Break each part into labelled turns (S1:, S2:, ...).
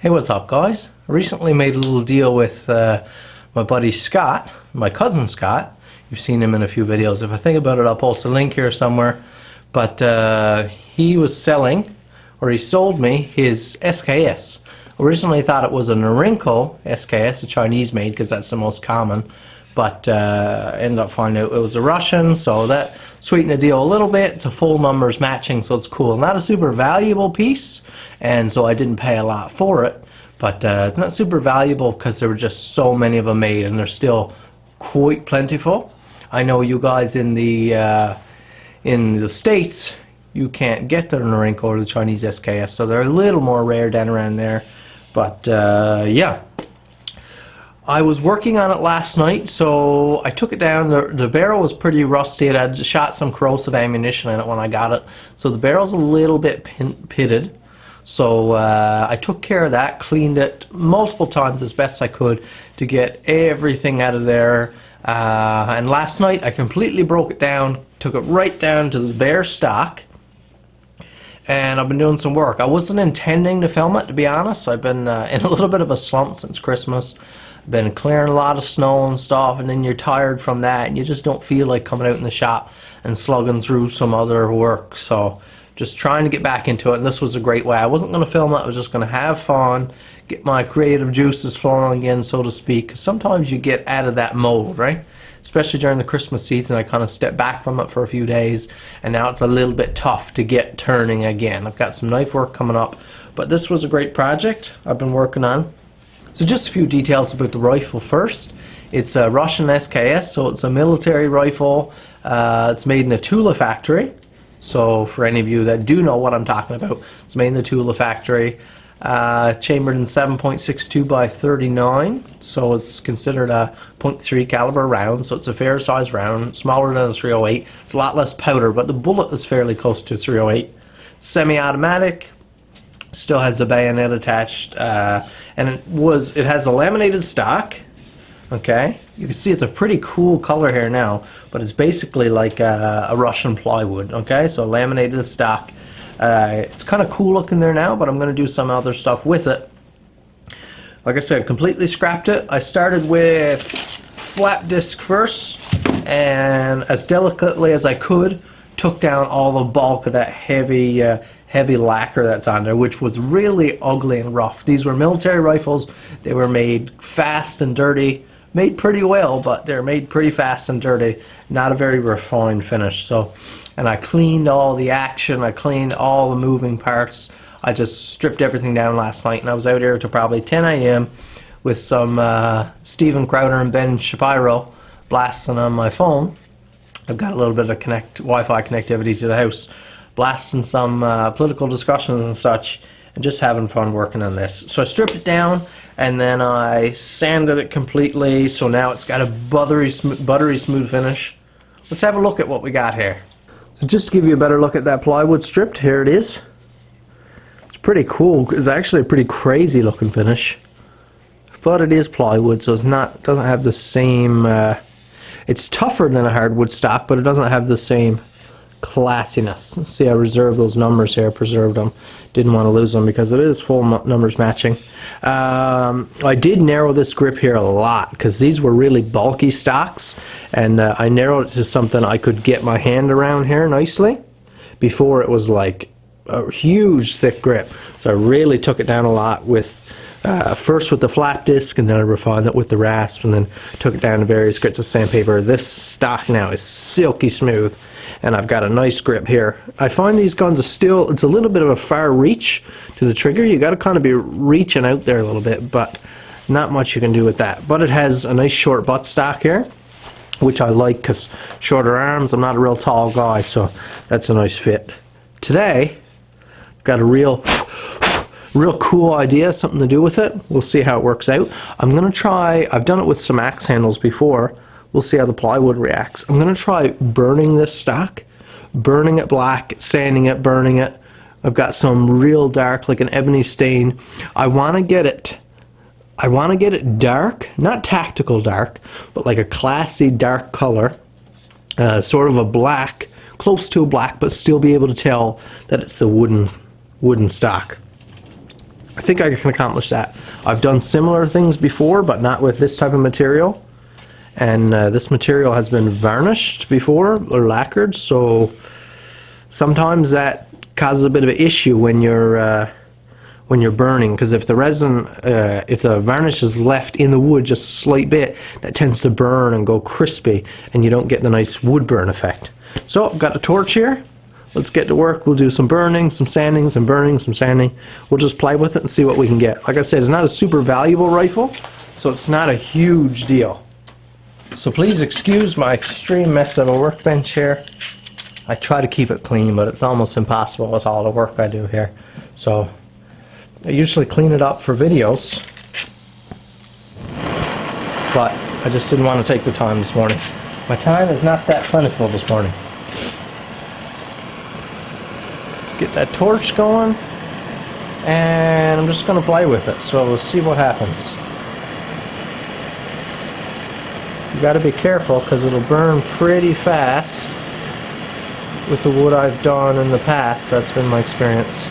S1: Hey, what's up, guys? I recently made a little deal with my buddy Scott, my cousin Scott. You've seen him in a few videos. If I think about it, I'll post a link here somewhere. But he was selling, or he sold me, his SKS. Originally thought it was a Norinco SKS, a Chinese made, because that's the most common. But ended up finding out it was a Russian, so that sweetened the deal a little bit. It's a full numbers matching, so it's cool. Not a super valuable piece, and so I didn't pay a lot for it. But it's not super valuable because there were just so many of them made, and they're still quite plentiful. I know you guys in the States, you can't get the Norinco or the Chinese SKS, so they're a little more rare down around there. But yeah. I was working on it last night, so I took it down. The barrel was pretty rusty. It had shot some corrosive ammunition in it when I got it, so the barrel's a little bit pitted. So I took care of that, cleaned it multiple times as best I could to get everything out of there. And last night I completely broke it down, took it right down to the bare stock, and I've been doing some work. I wasn't intending to film it, to be honest. I've been in a little bit of a slump since Christmas. Been clearing a lot of snow and stuff, and then you're tired from that and you just don't feel like coming out in the shop and slugging through some other work. So just trying to get back into it, and this was a great way. I wasn't going to film it. I was just going to have fun, get my creative juices flowing again, so to speak, because sometimes you get out of that mode, right? Especially during the Christmas season. I kind of stepped back from it for a few days, and now it's a little bit tough to get turning again. I've got some knife work coming up, but this was a great project I've been working on. So just a few details about the rifle first. It's a Russian SKS, so it's a military rifle. It's made in the Tula factory. So for any of you that do know what I'm talking about, it's made in the Tula factory. Chambered in 7.62 by 39, so it's considered a .3 caliber round, so it's a fair size round, smaller than a 308. It's a lot less powder, but the bullet is fairly close to 308. Semi-automatic. Still has the bayonet attached, and it has a laminated stock. Okay, you can see it's a pretty cool color here now, but it's basically like a Russian plywood. Okay, so laminated stock. It's kind of cool looking there now, but I'm going to do some other stuff with it. Like I said, completely scrapped it. I started with flap disc first, and as delicately as I could, took down all the bulk of that heavy lacquer that's on there, which was really ugly and rough. These were military rifles. They were made fast and dirty. Made pretty well, but they're made pretty fast and dirty. Not a very refined finish. So, and I cleaned all the action. I cleaned all the moving parts. I just stripped everything down last night, and I was out here till probably 10 a.m. with some Steven Crowder and Ben Shapiro blasting on my phone. I've got a little bit of Wi-Fi connectivity to the house, blasting some political discussions and such, and just having fun working on this. So I stripped it down, and then I sanded it completely, so now it's got a buttery smooth finish. Let's have a look at what we got here. So just to give you a better look at that plywood stripped, here it is. It's pretty cool. It's actually a pretty crazy looking finish, but it is plywood, so doesn't have the same. It's tougher than a hardwood stock, but it doesn't have the same classiness. See, I reserved those numbers here, preserved them. Didn't want to lose them because it is full numbers matching. I did narrow this grip here a lot because these were really bulky stocks, and I narrowed it to something I could get my hand around here nicely. Before it was like a huge thick grip, so I really took it down a lot with first with the flap disc, and then I refined it with the rasp, and then took it down to various grits of sandpaper. This stock now is silky smooth, and I've got a nice grip here. I find these guns it's a little bit of a far reach to the trigger. You got to kind of be reaching out there a little bit, but not much you can do with that. But it has a nice short butt stock here, which I like because shorter arms. I'm not a real tall guy, so that's a nice fit. Today, I've got a real cool idea, something to do with it. We'll see how it works out. I'm going to try, I've done it with some axe handles before. We'll see how the plywood reacts. I'm going to try burning this stock, burning it black, sanding it, burning it. I've got some real dark, like an ebony stain. I want to get it dark, not tactical dark, but like a classy dark color, sort of a black, close to a black, but still be able to tell that it's a wooden stock. I think I can accomplish that. I've done similar things before, but not with this type of material. And this material has been varnished before or lacquered, so sometimes that causes a bit of an issue when you're burning, because if the resin, if the varnish is left in the wood just a slight bit, that tends to burn and go crispy, and you don't get the nice wood burn effect. So I've got a torch here. Let's get to work. We'll do some burning, some sanding, some burning, some sanding. We'll just play with it and see what we can get. Like I said, it's not a super valuable rifle, so it's not a huge deal. So please excuse my extreme mess of a workbench here. I try to keep it clean, but it's almost impossible with all the work I do here. So I usually clean it up for videos, but I just didn't want to take the time this morning. My time is not that plentiful this morning. Get that torch going, and I'm just going to play with it, so we'll see what happens. You got to be careful because it'll burn pretty fast with the wood I've done in the past. That's been my experience.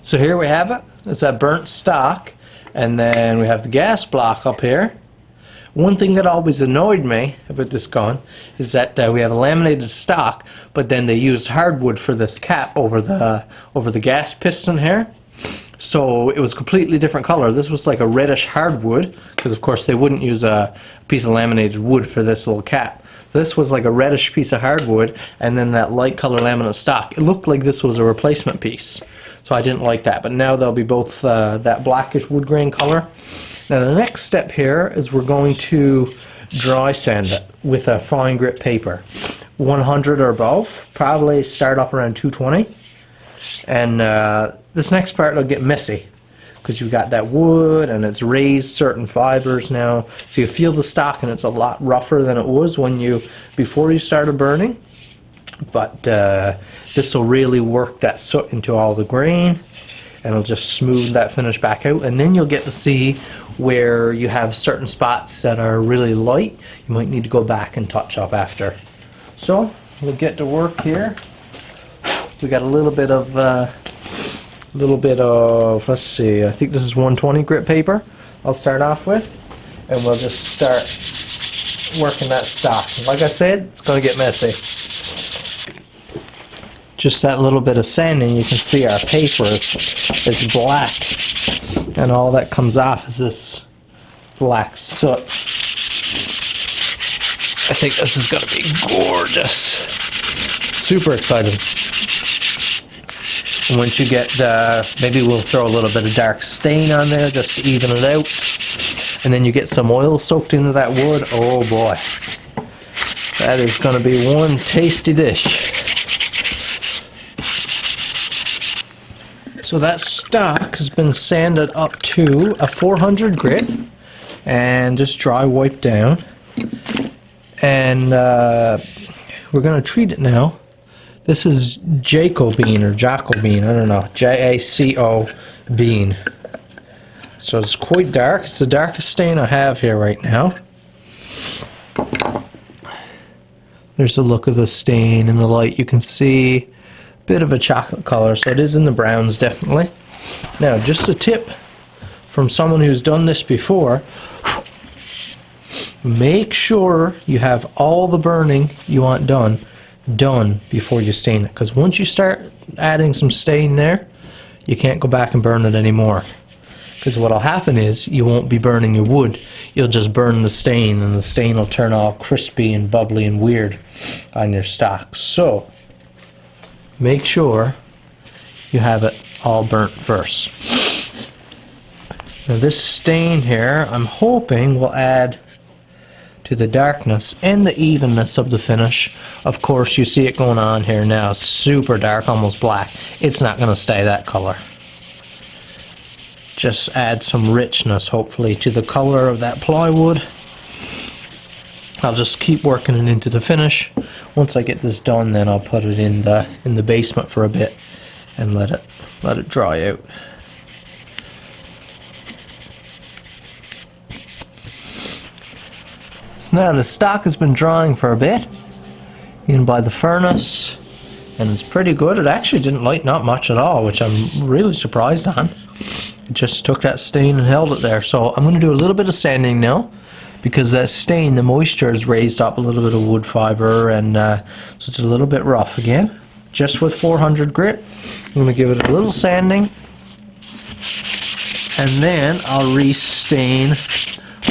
S1: So here we have it. It's that burnt stock, and then we have the gas block up here. One thing that always annoyed me about this gun is that we have a laminated stock, but then they used hardwood for this cap over the gas piston here. So it was a completely different color. This was like a reddish hardwood, because of course they wouldn't use a piece of laminated wood for this little cap. This was like a reddish piece of hardwood, and then that light color laminate stock. It looked like this was a replacement piece. So I didn't like that, but now they'll be both that blackish wood grain color. Now the next step here is we're going to dry sand it with a fine grit paper, 100 or above. Probably start up around 220. And this next part will get messy because you've got that wood and it's raised certain fibers now. So you feel the stock and it's a lot rougher than it was before you started burning. But this will really work that soot into all the grain, and it'll just smooth that finish back out, and then you'll get to see where you have certain spots that are really light. You might need to go back and touch up after. So we'll get to work here. We got a little bit of let's see, I think this is 120 grit paper I'll start off with, and we'll just start working that stock. Like I said, it's going to get messy. Just that little bit of sanding, you can see our paper is black, and all that comes off is this black soot. I think this is going to be gorgeous. Super excited. And once you get, maybe we'll throw a little bit of dark stain on there just to even it out, and then you get some oil soaked into that wood. Oh boy, that is going to be one tasty dish. So that stock has been sanded up to a 400 grit and just dry wiped down. And we're going to treat it now. This is Jaco bean or Jaco bean, I don't know, J-A-C-O bean. So it's quite dark. It's the darkest stain I have here right now. There's a look of the stain in the light. You can see bit of a chocolate color, so it is in the browns definitely. Now just a tip from someone who's done this before: make sure you have all the burning you want done before you stain it, because once you start adding some stain there, you can't go back and burn it anymore, because what'll happen is you won't be burning your wood, you'll just burn the stain, and the stain will turn all crispy and bubbly and weird on your stock. So make sure you have it all burnt first. Now this stain here, I'm hoping will add to the darkness and the evenness of the finish. Of course, you see it going on here now, super dark, almost black. It's not going to stay that color. Just add some richness, hopefully, to the color of that plywood. I'll just keep working it into the finish. Once I get this done, then I'll put it in the basement for a bit and let it dry out. So now the stock has been drying for a bit in by the furnace, and it's pretty good. It actually didn't lighten up much at all, which I'm really surprised on. It just took that stain and held it there. So I'm going to do a little bit of sanding now, because that stain, the moisture has raised up a little bit of wood fiber, and so it's a little bit rough again. Just with 400 grit, I'm going to give it a little sanding, and then I'll re-stain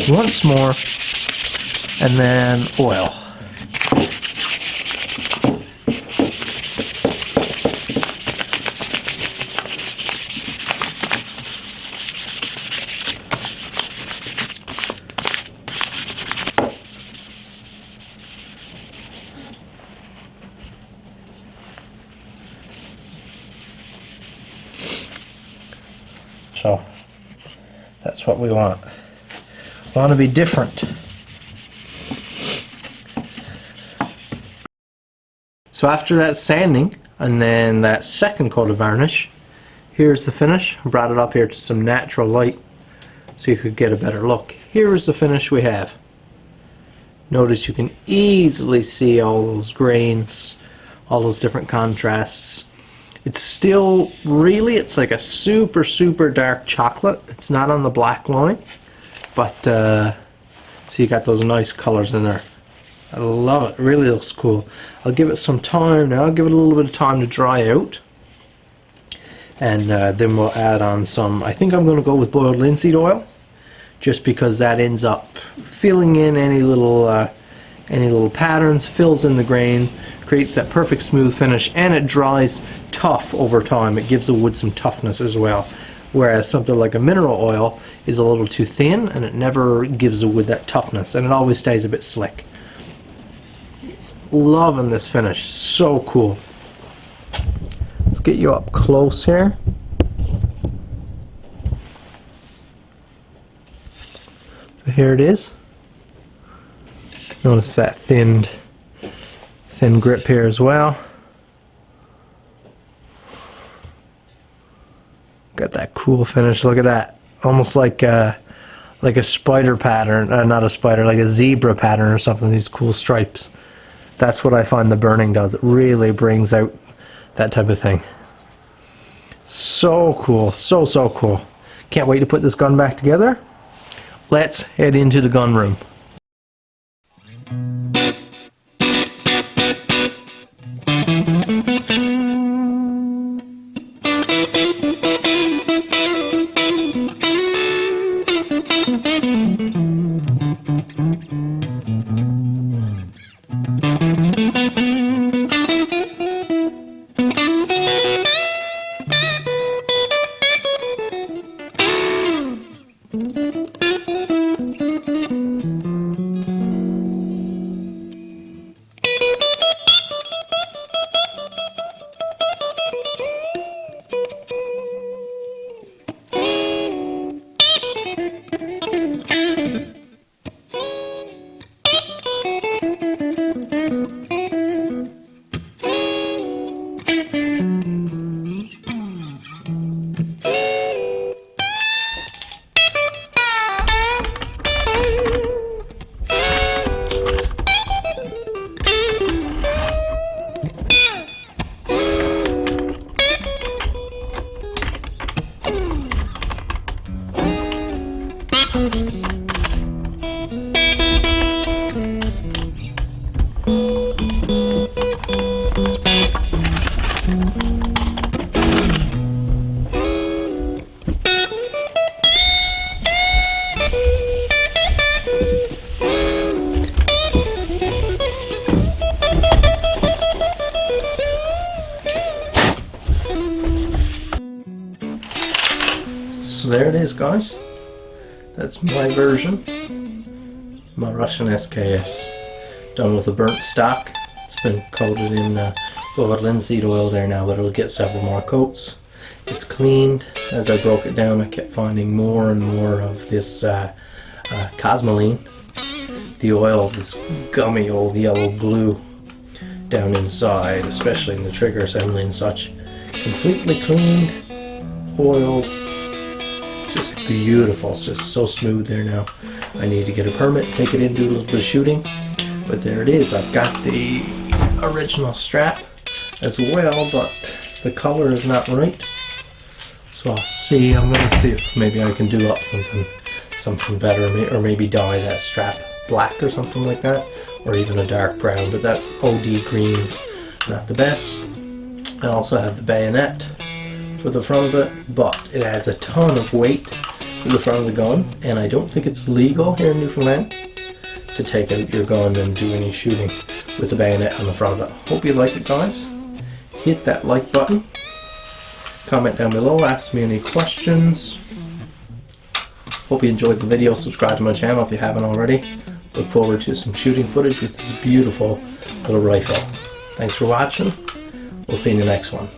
S1: once more, and then oil. So that's what we want. Want to be different. So after that sanding and then that second coat of varnish, here's the finish. I brought it up here to some natural light so you could get a better look. Here is the finish we have. Notice you can easily see all those grains, all those different contrasts. It's still really, it's like a super, super dark chocolate. It's not on the black line, but see, you got those nice colors in there. I love it. It really looks cool. I'll give it some time now. I'll give it a little bit of time to dry out, and then we'll add on some. I think I'm going to go with boiled linseed oil, just because that ends up filling in any little patterns, fills in the grain, creates that perfect smooth finish, and it dries tough over time. It gives the wood some toughness as well. Whereas something like a mineral oil is a little too thin, and it never gives the wood that toughness, and it always stays a bit slick. Loving this finish, so cool. Let's get you up close here. So here it is. Notice that thin grip here as well. Got that cool finish. Look at that, almost like a spider pattern. Not a spider, like a zebra pattern or something. These cool stripes. That's what I find the burning does. It really brings out that type of thing. So cool, so cool. Can't wait to put this gun back together. Let's head into the gun room. So there it is, guys. That's my version. my Russian SKS, done with a burnt stock. It's been coated in over linseed oil there now, but it'll get several more coats. It's cleaned. As I broke it down, I kept finding more and more of this cosmoline, the oil, this gummy old yellow glue down inside, especially in the trigger assembly and such. Completely cleaned, oiled, just beautiful. It's just so smooth there now. I need to get a permit, take it in, do a little bit of shooting, but there it is. I've got the original strap as well, but the color is not right. So I'll see. I'm going to see if maybe I can do up something better, or maybe dye that strap black or something like that, or even a dark brown. But that OD green's not the best. I also have the bayonet for the front of it, but it adds a ton of weight to the front of the gun, and I don't think it's legal here in Newfoundland to take out your gun and do any shooting with the bayonet on the front of it. Hope you like it, guys. Hit that like button, comment down below, ask me any questions. Hope you enjoyed the video. Subscribe to my channel if you haven't already. Look forward to some shooting footage with this beautiful little rifle. Thanks for watching. We'll see you in the next one.